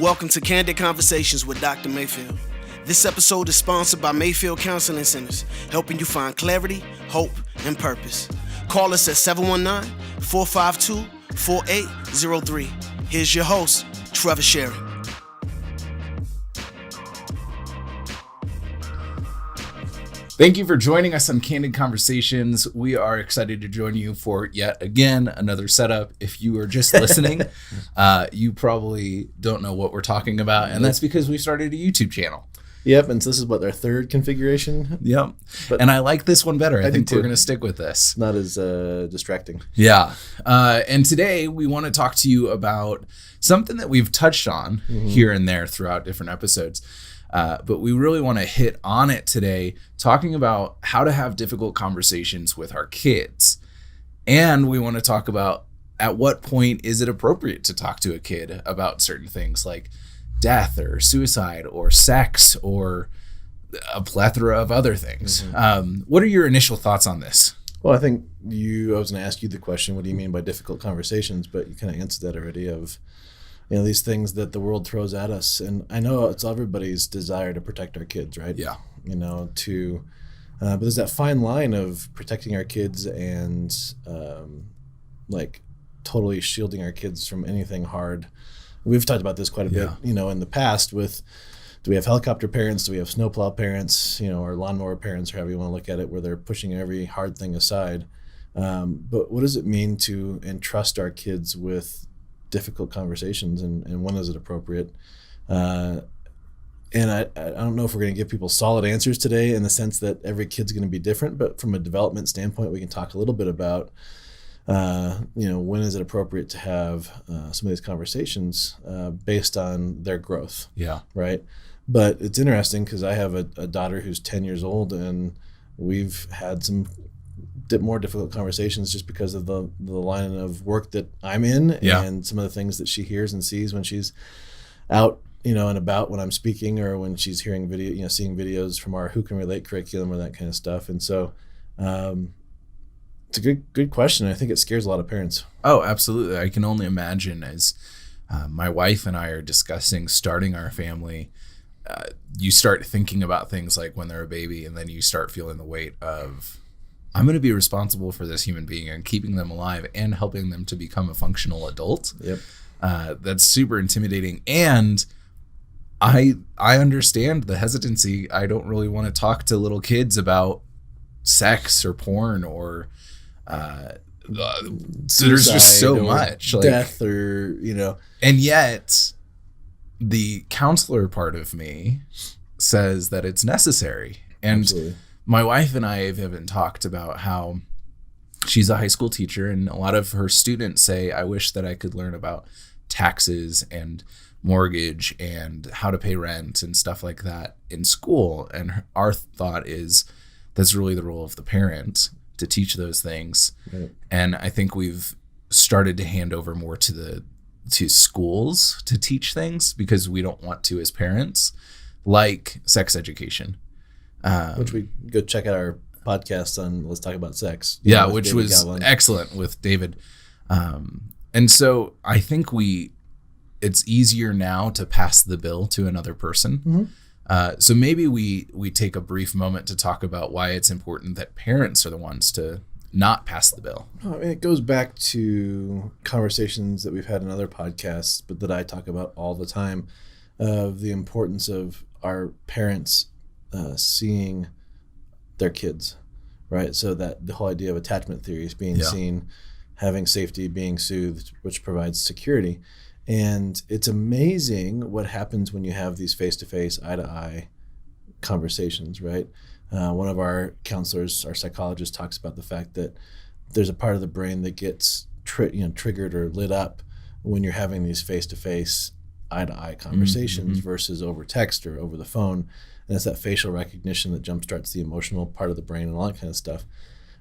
Welcome to Candid Conversations with Dr. Mayfield. This episode is sponsored by Mayfield Counseling Centers, helping you find clarity, hope, and purpose. Call us at 719-452-4803. Here's your host, Trevor Sherry. Thank you for joining us on Candid Conversations. We are excited to join you for yet again another setup. If you are just listening, you probably don't know what we're talking about, and that's because we started a YouTube channel. Yep, and so this is our third configuration. Yep, and I like this one better. I think we're going to stick with this. Not as distracting. Yeah, and today we want to talk to you about something that we've touched on here and there throughout different episodes. But we really want to hit on it today, talking about how to have difficult conversations with our kids. And we want to talk about at what point is it appropriate to talk to a kid about certain things like death or suicide or sex or a plethora of other things. What are your initial thoughts on this? Well, I think I was going to ask you the question, what do you mean by difficult conversations? But you kind of answered that already of, these things that the world throws at us. And I know it's everybody's desire to protect our kids, right? Yeah. But there's that fine line of protecting our kids and totally shielding our kids from anything hard. We've talked about this quite a bit, in the past with, do we have helicopter parents? Do we have snowplow parents, or lawnmower parents, or however you want to look at it, where they're pushing every hard thing aside. But what does it mean to entrust our kids with difficult conversations, and when is it appropriate? And I don't know if we're going to give people solid answers today in the sense that every kid's going to be different, but from a development standpoint, we can talk a little bit about, when is it appropriate to have some of these conversations based on their growth. Yeah. Right. But it's interesting because I have a daughter who's 10 years old, and we've had some more difficult conversations just because of the line of work that I'm in and some of the things that she hears and sees when she's out, and about when I'm speaking, or when she's hearing seeing videos from our Who Can Relate curriculum or that kind of stuff. And so it's a good question. I think it scares a lot of parents. Oh, absolutely. I can only imagine as my wife and I are discussing starting our family, you start thinking about things like when they're a baby, and then you start feeling the weight of, I'm going to be responsible for this human being and keeping them alive and helping them to become a functional adult. Yep. That's super intimidating. And I understand the hesitancy. I don't really want to talk to little kids about sex or porn or there's just so much death or and yet the counselor part of me says that it's necessary. And absolutely. My wife and I have even talked about how she's a high school teacher, and a lot of her students say, I wish that I could learn about taxes and mortgage and how to pay rent and stuff like that in school. And our thought is that's really the role of the parent to teach those things. Right. And I think we've started to hand over more to schools to teach things because we don't want to as parents, like sex education. Which we go check out our podcast on Let's Talk About Sex. Yeah, which David was excellent with David. And so I think it's easier now to pass the bill to another person. Mm-hmm. So maybe we take a brief moment to talk about why it's important that parents are the ones to not pass the bill. It goes back to conversations that we've had in other podcasts, but that I talk about all the time, of the importance of our parents seeing their kids, right? So that the whole idea of attachment theory is being seen, having safety, being soothed, which provides security. And it's amazing what happens when you have these face-to-face, eye-to-eye conversations, right? One of our counselors, our psychologist, talks about the fact that there's a part of the brain that gets triggered or lit up when you're having these face-to-face, eye-to-eye conversations versus over text or over the phone. And it's that facial recognition that jumpstarts the emotional part of the brain and all that kind of stuff.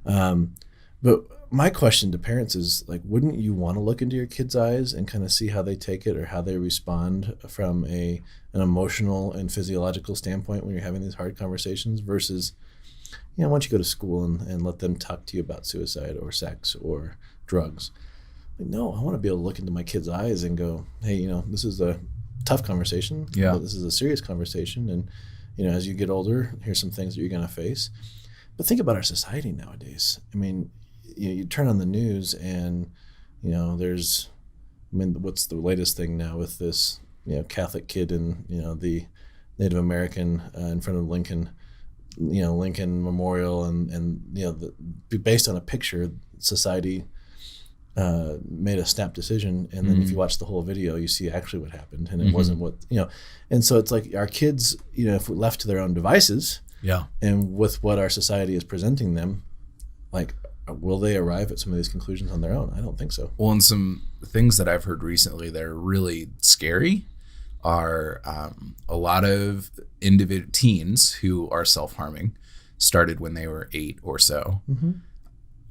But my question to parents is, wouldn't you want to look into your kids' eyes and kind of see how they take it or how they respond from an emotional and physiological standpoint when you're having these hard conversations versus, why don't you go to school and let them talk to you about suicide or sex or drugs? No, I want to be able to look into my kids' eyes and go, hey, this is a tough conversation. Yeah. But this is a serious conversation. And, as you get older, here's some things that you're going to face. But think about our society nowadays. I mean, you turn on the news and, what's the latest thing now with this, Catholic kid and, the Native American in front of Lincoln, Lincoln Memorial and based on a picture, society made a snap decision. And then if you watch the whole video, you see actually what happened. And it wasn't what, and so it's like our kids, if we're left to their own devices and with what our society is presenting them, like, will they arrive at some of these conclusions on their own? I don't think so. Well, and some things that I've heard recently that are really scary are a lot of individual teens who are self-harming started when they were 8 or so.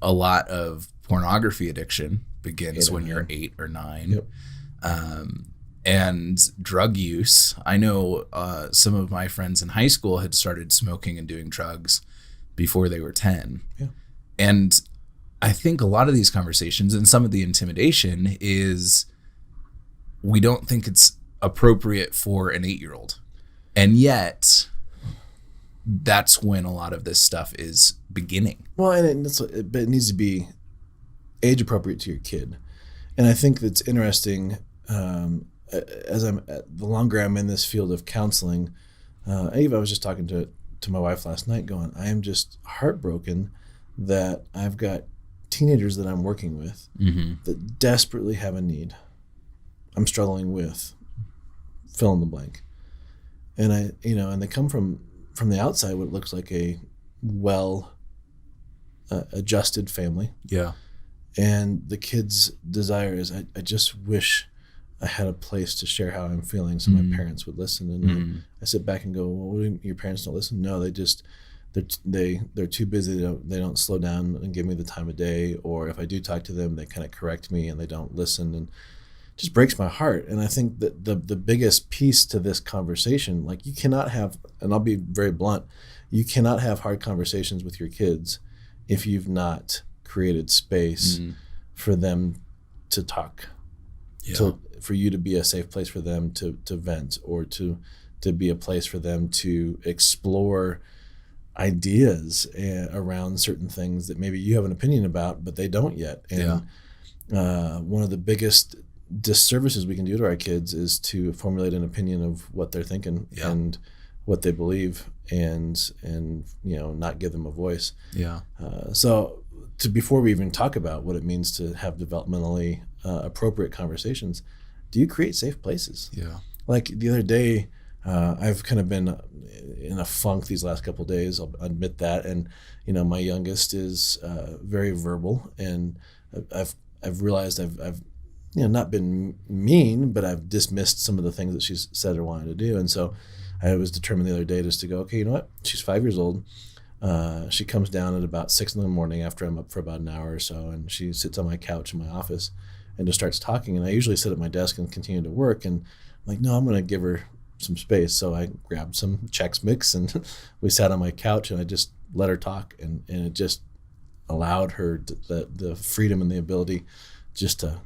A lot of pornography addiction begins when you're 8 or 9. And drug use. I know some of my friends in high school had started smoking and doing drugs before they were 10. And I think a lot of these conversations and some of the intimidation is we don't think it's appropriate for an 8-year-old. And yet that's when a lot of this stuff is beginning. Well, and but it needs to be age appropriate to your kid. And I think that's interesting. The longer I'm in this field of counseling, I was just talking to my wife last night going, I am just heartbroken that I've got teenagers that I'm working with that desperately have a need. I'm struggling with fill in the blank. And and they come from the outside what looks like a well adjusted family. And the kid's desire is I just wish I had a place to share how I'm feeling so my parents would listen. And I sit back and go, well, what do your parents don't listen? No, they're too busy. They don't slow down and give me the time of day. Or if I do talk to them, they kind of correct me and they don't listen. And it just breaks my heart. And I think that the biggest piece to this conversation, like you cannot have, and I'll be very blunt, you cannot have hard conversations with your kids if you've not created space for them to talk. For you to be a safe place for them to vent or to be a place for them to explore ideas around certain things that maybe you have an opinion about, but they don't yet. And one of the biggest disservices we can do to our kids is to formulate an opinion of what they're thinking and what they believe and not give them a voice. So before we even talk about what it means to have developmentally appropriate conversations, do you create safe places? Like the other day, I've kind of been in a funk these last couple of days. I'll admit that. And my youngest is very verbal, and I've realized I've not been mean, but I've dismissed some of the things that she's said or wanted to do. And so I was determined the other day just to go, okay, you know what? She's 5 years old. She comes down at about 6 a.m. after I'm up for about an hour or so, and she sits on my couch in my office and just starts talking. And I usually sit at my desk and continue to work. And I'm like, no, I'm going to give her some space. So I grabbed some Chex Mix and we sat on my couch and I just let her talk. And it just allowed her the freedom and the ability just to,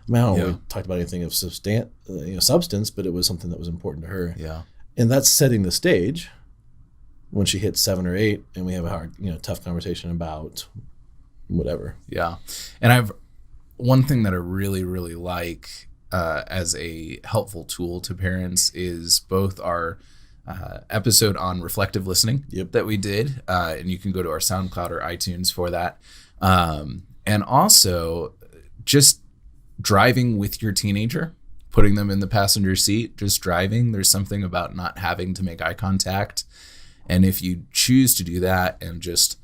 I don't know, we talked about anything of substance, but it was something that was important to her. And that's setting the stage when she hits 7 or 8 and we have a hard, tough conversation about whatever. And one thing that I really, really like as a helpful tool to parents is both our episode on reflective listening that we did. And you can go to our SoundCloud or iTunes for that. And also just driving with your teenager, putting them in the passenger seat, just driving. There's something about not having to make eye contact. And if you choose to do that and just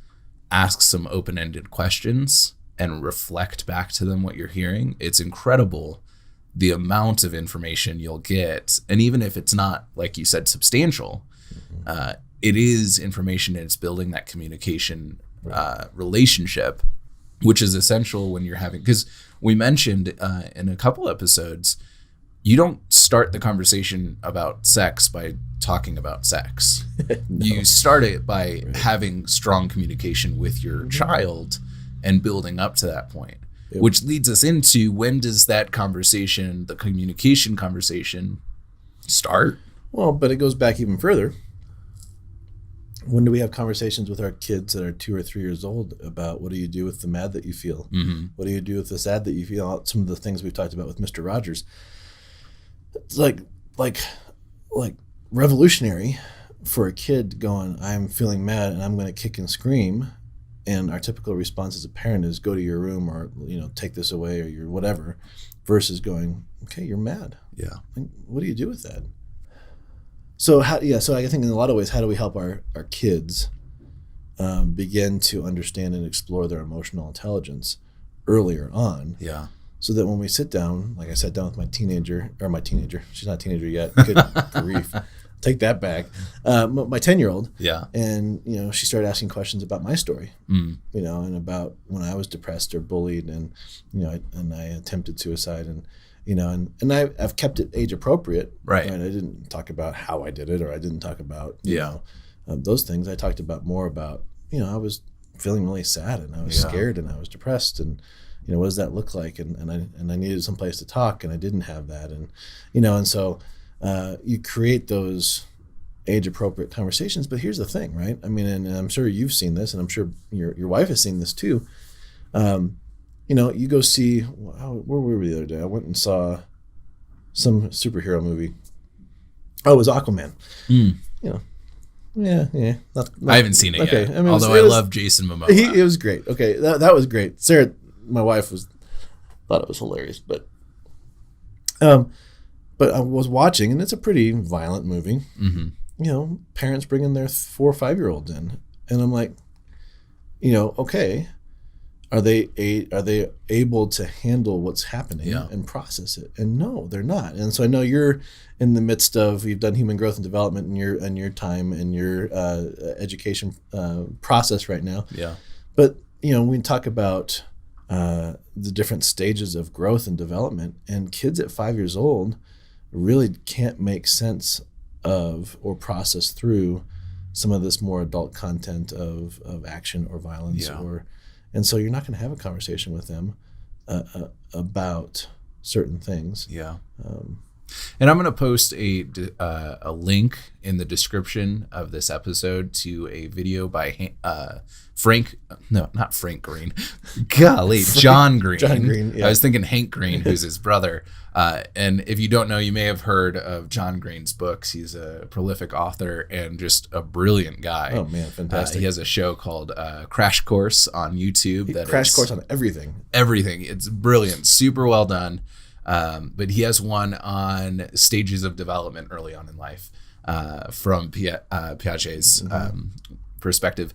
ask some open-ended questions and reflect back to them what you're hearing, it's incredible the amount of information you'll get. And even if it's not, like you said, substantial, it is information and it's building that communication relationship, which is essential when you're having, because we mentioned in a couple episodes, you don't start the conversation about sex by talking about sex. No. You start it by having strong communication with your child and building up to that point, which leads us into when does that conversation, the communication conversation, start. Well, but it goes back even further. When do we have conversations with our kids that are 2 or 3 years old about what do you do with the mad that you feel? Mm-hmm. What do you do with the sad that you feel? Some of the things we've talked about with Mr. Rogers. It's like revolutionary for a kid going, I'm feeling mad and I'm going to kick and scream. And our typical response as a parent is go to your room or, take this away or your whatever, versus going, okay, you're mad. Yeah. Like, what do you do with that? So so I think in a lot of ways, how do we help our kids begin to understand and explore their emotional intelligence earlier on? Yeah. So that when we sit down, like I sat down with my teenager, she's not a teenager yet. Good grief. Take that back. My 10-year-old. Yeah. And, she started asking questions about my story, and about when I was depressed or bullied and, I attempted suicide and, and I've kept it age appropriate. Right. I didn't talk about how I did it, or I didn't talk about, those things. I talked more about, I was feeling really sad and I was scared and I was depressed and, what does that look like? And I needed some place to talk and I didn't have that. And, and so you create those age appropriate conversations. But here's the thing, right? I mean, and I'm sure you've seen this and I'm sure your wife has seen this too. You go see, where were we the other day? I went and saw some superhero movie. Oh, it was Aquaman. Yeah. I haven't seen it yet. I mean, although I love Jason Momoa. It was great. Okay, that was great. Sarah, my wife, thought it was hilarious, but I was watching, and it's a pretty violent movie. Mm-hmm. Parents bringing their 4 or 5-year-olds in, and I'm like, okay. Are they able to handle what's happening and process it? And no, they're not. And so I know you're in the midst of, you've done human growth and development in your time and your education process right now. Yeah. But we talk about the different stages of growth and development, and kids at 5 years old really can't make sense of or process through some of this more adult content of action or violence and so you're not going to have a conversation with them about certain things. Yeah. And I'm going to post a link in the description of this episode to a video by not Frank Green. Golly, John Green. John Green, yeah. I was thinking Hank Green, who's his brother. And if you don't know, you may have heard of John Green's books. He's a prolific author and just a brilliant guy. Oh, man, fantastic. He has a show called Crash Course on YouTube. Crash Course on everything. Everything. It's brilliant. Super well done. But he has one on stages of development early on in life from Piaget's perspective.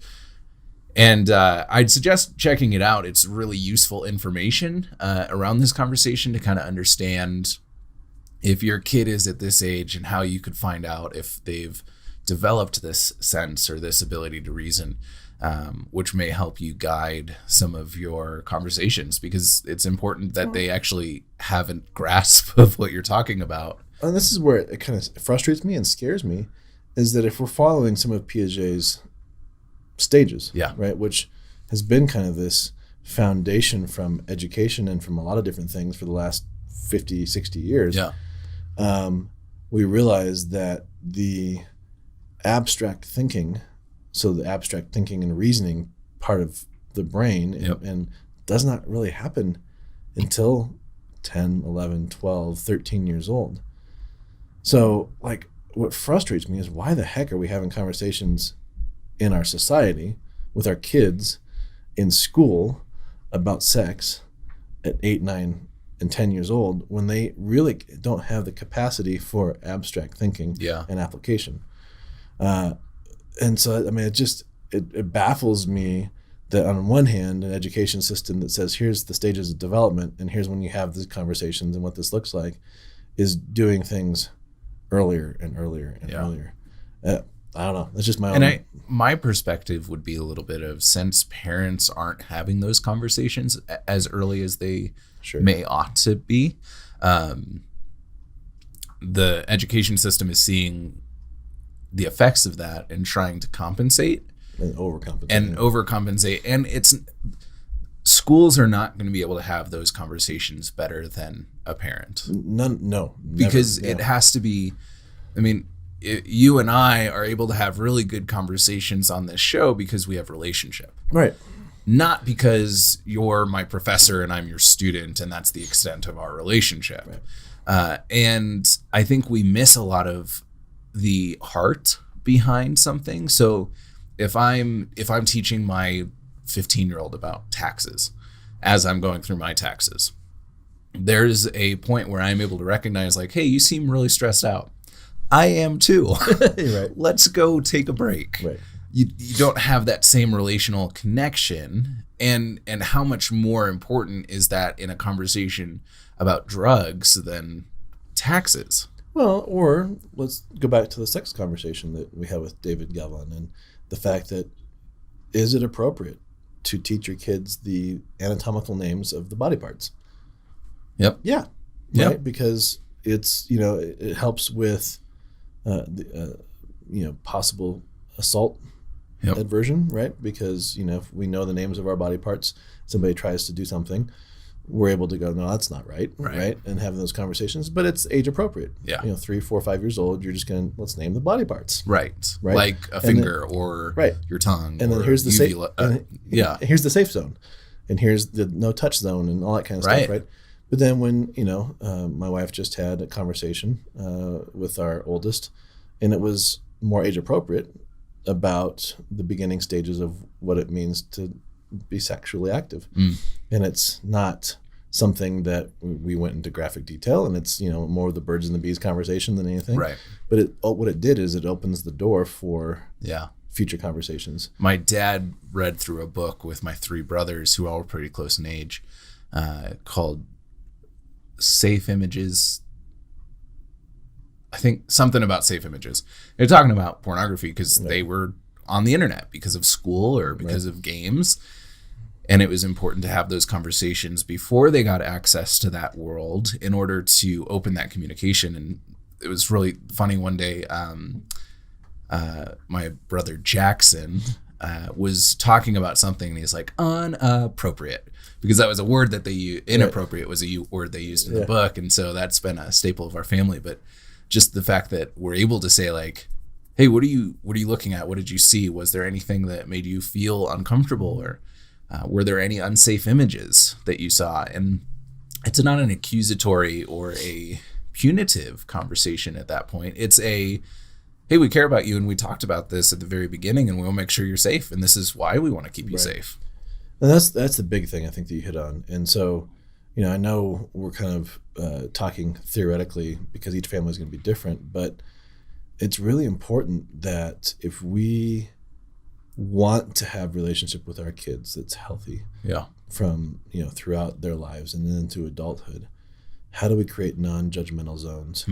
And I'd suggest checking it out. It's really useful information around this conversation to kind of understand if your kid is at this age and how you could find out if they've developed this sense or this ability to reason, which may help you guide some of your conversations, because it's important that they actually have a grasp of what you're talking about. And this is where it kind of frustrates me and scares me, is that if we're following some of Piaget's stages, right, which has been kind of this foundation from education and from a lot of different things for the last 50, 60 years, we realize that the abstract thinking, so the abstract thinking and reasoning part of the brain and does not really happen until 10, 11, 12, 13 years old. So like what frustrates me is why the heck are we having conversations in our society with our kids in school about sex at 8, 9, and 10 years old when they really don't have the capacity for abstract thinking and application. And so, I mean, it baffles me that on one hand, an education system that says, here's the stages of development and here's when you have these conversations and what this looks like, is doing things earlier and earlier and earlier. I don't know. That's just my own. And my perspective would be a little bit of, since parents aren't having those conversations as early as they may ought to be, the education system is seeing the effects of that and trying to compensate and overcompensate. And schools are not going to be able to have those conversations better than a parent. No, because never, it has to be I mean, you and I are able to have really good conversations on this show because we have relationship. Right. Not because you're my professor and I'm your student and that's the extent of our relationship. Right. And I think we miss a lot of the heart behind something. So if I'm teaching my 15-year-old about taxes as I'm going through my taxes, there's a point where I'm able to recognize like, hey, you seem really stressed out. I am too. Right. Let's go take a break. Right. You don't have that same relational connection. And how much more important is that in a conversation about drugs than taxes? Well, or let's go back to the sex conversation that we had with David Galvan and the fact that, is it appropriate to teach your kids the anatomical names of the body parts? Yep. Yeah. Right. Yep. Because it's, it helps with, possible assault aversion, right? Because, if we know the names of our body parts, somebody tries to do something, we're able to go, no, that's not right. And having those conversations, but it's age appropriate. Yeah. 3, 4, 5 years old, you're just going to, let's name the body parts. Right. Like a finger or your tongue. And then here's the safe, yeah. Here's the safe zone, and here's the no touch zone and all that kind of stuff. Right. But then when, my wife just had a conversation with our oldest, and it was more age appropriate about the beginning stages of what it means to be sexually active. And it's not something that we went into graphic detail, and it's, more of the birds and the bees conversation than anything. Right. But what it did is it opens the door for future conversations. My dad read through a book with my 3 brothers who all were pretty close in age called Safe Images. I think something about safe images. They're talking about pornography because they were on the internet because of school or because of games. And it was important to have those conversations before they got access to that world in order to open that communication. And it was really funny one day. My brother Jackson was talking about something and he's like, inappropriate. Because that was a word that they used. Inappropriate was a word they used in the book. And so that's been a staple of our family. But just the fact that we're able to say like, hey, what are you looking at? What did you see? Was there anything that made you feel uncomfortable, or were there any unsafe images that you saw? And it's not an accusatory or a punitive conversation at that point. It's a, hey, we care about you and we talked about this at the very beginning and we'll make sure you're safe. And this is why we want to keep you safe. And that's the big thing I think that you hit on. And so, I know we're kind of talking theoretically because each family is going to be different, but it's really important that if we want to have relationship with our kids that's healthy from, throughout their lives and then into adulthood, how do we create non-judgmental zones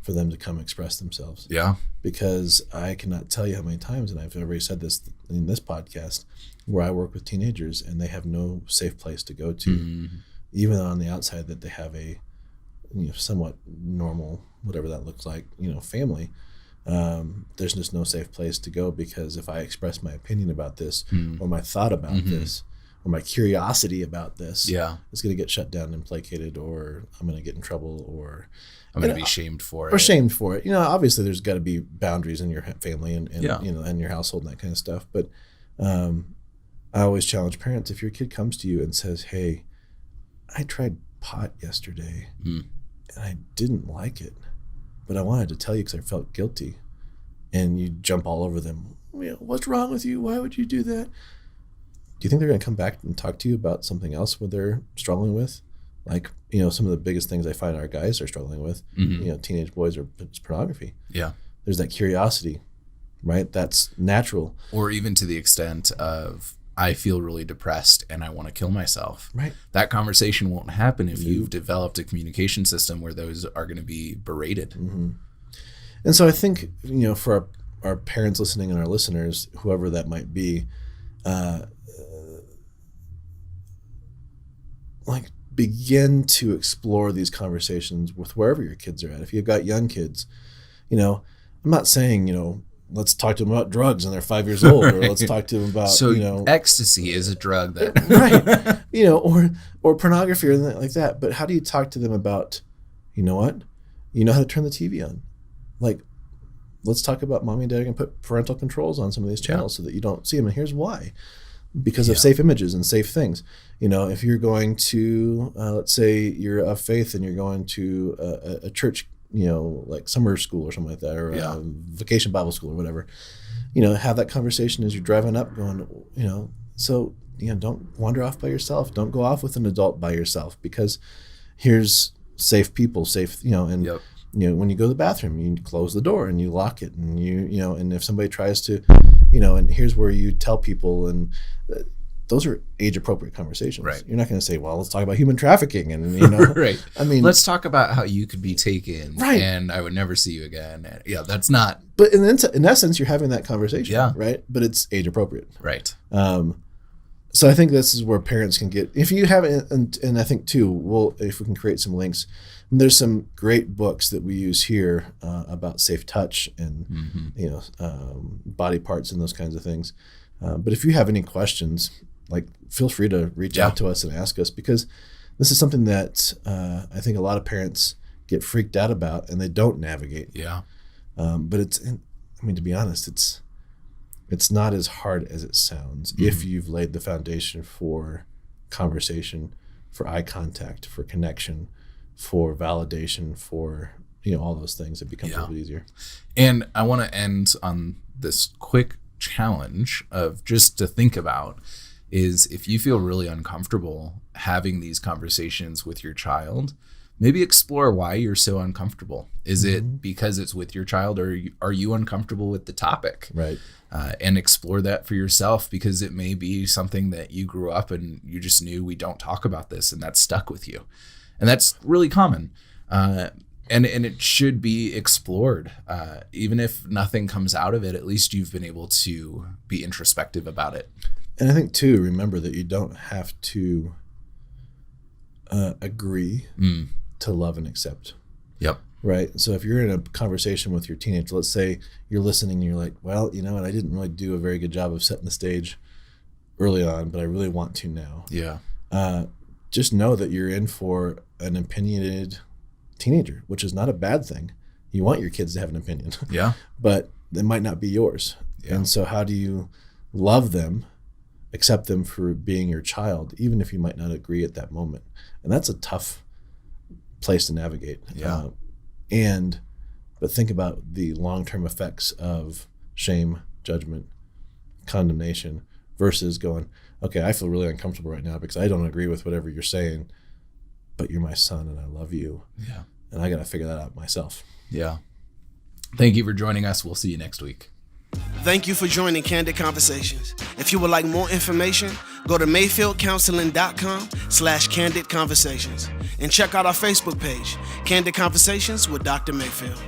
for them to come express themselves? Yeah. Because I cannot tell you how many times, and I've already said this in this podcast, where I work with teenagers and they have no safe place to go to, even on the outside that they have a, somewhat normal, whatever that looks like, family. There's just no safe place to go because if I express my opinion about this or my thought about this or my curiosity about this, it's going to get shut down and placated, or I'm going to get in trouble, or I'm going to be shamed for it. Or shamed for it. Obviously there's got to be boundaries in your family and and your household and that kind of stuff. But I always challenge parents, if your kid comes to you and says, hey, I tried pot yesterday and I didn't like it, but I wanted to tell you because I felt guilty, and you jump all over them. What's wrong with you? Why would you do that? Do you think they're going to come back and talk to you about something else what they're struggling with? Like, some of the biggest things I find our guys are struggling with, teenage boys, are pornography. Yeah. There's that curiosity, right? That's natural. Or even to the extent of, I feel really depressed and I want to kill myself. Right. That conversation won't happen if you've developed a communication system where those are going to be berated. And so I think, for our parents listening and our listeners, whoever that might be, begin to explore these conversations with wherever your kids are at. If you've got young kids, I'm not saying, let's talk to them about drugs when they're 5 years old, or let's talk to them about, ecstasy is a drug that, right. Or pornography or anything like that. But how do you talk to them about, you know what? You know how to turn the TV on. Like, let's talk about mommy and dad can put parental controls on some of these channels so that you don't see them. And here's why. Because of safe images and safe things. If you're going to, let's say you're of faith and you're going to a church, like summer school or something like that, or a vacation Bible school or whatever, have that conversation as you're driving up going, so, don't wander off by yourself. Don't go off with an adult by yourself, because here's safe people, and when you go to the bathroom, you close the door and you lock it, and and if somebody tries to, and here's where you tell people, and those are age appropriate conversations. Right. You're not going to say, well, let's talk about human trafficking, and right. I mean, let's talk about how you could be taken, right, and I would never see you again. Yeah, that's not. But in essence, you're having that conversation, right? But it's age appropriate, right? So I think this is where parents can get, if you have, and I think too, if we can create some links, there's some great books that we use here about safe touch and body parts and those kinds of things. But if you have any questions, feel free to reach out to us and ask us, because this is something that I think a lot of parents get freaked out about and they don't navigate. Yeah. But to be honest, it's not as hard as it sounds if you've laid the foundation for conversation, for eye contact, for connection, for validation, for all those things. It becomes a little bit easier. And I want to end on this quick challenge of just to think about is, if you feel really uncomfortable having these conversations with your child, maybe explore why you're so uncomfortable. Is it because it's with your child, or are you uncomfortable with the topic? Right. And explore that for yourself, because it may be something that you grew up and you just knew, we don't talk about this, and that stuck with you. And that's really common. And it should be explored. Even if nothing comes out of it, at least you've been able to be introspective about it. And I think too, remember that you don't have to agree to love and accept. Yep. Right. So if you're in a conversation with your teenager, let's say you're listening and you're like, well, and I didn't really do a very good job of setting the stage early on, but I really want to now. Yeah. Just know that you're in for an opinionated teenager, which is not a bad thing. You want your kids to have an opinion. Yeah. But it might not be yours. Yeah. And so how do you love them, accept them for being your child, even if you might not agree at that moment? And that's a tough place to navigate. Yeah. But think about the long-term effects of shame, judgment, condemnation, versus going, okay, I feel really uncomfortable right now because I don't agree with whatever you're saying, but you're my son and I love you. Yeah. And I got to figure that out myself. Yeah. Thank you for joining us. We'll see you next week. Thank you for joining Candid Conversations. If you would like more information, go to mayfieldcounseling.com/candid conversations and check out our Facebook page, Candid Conversations with Dr. Mayfield.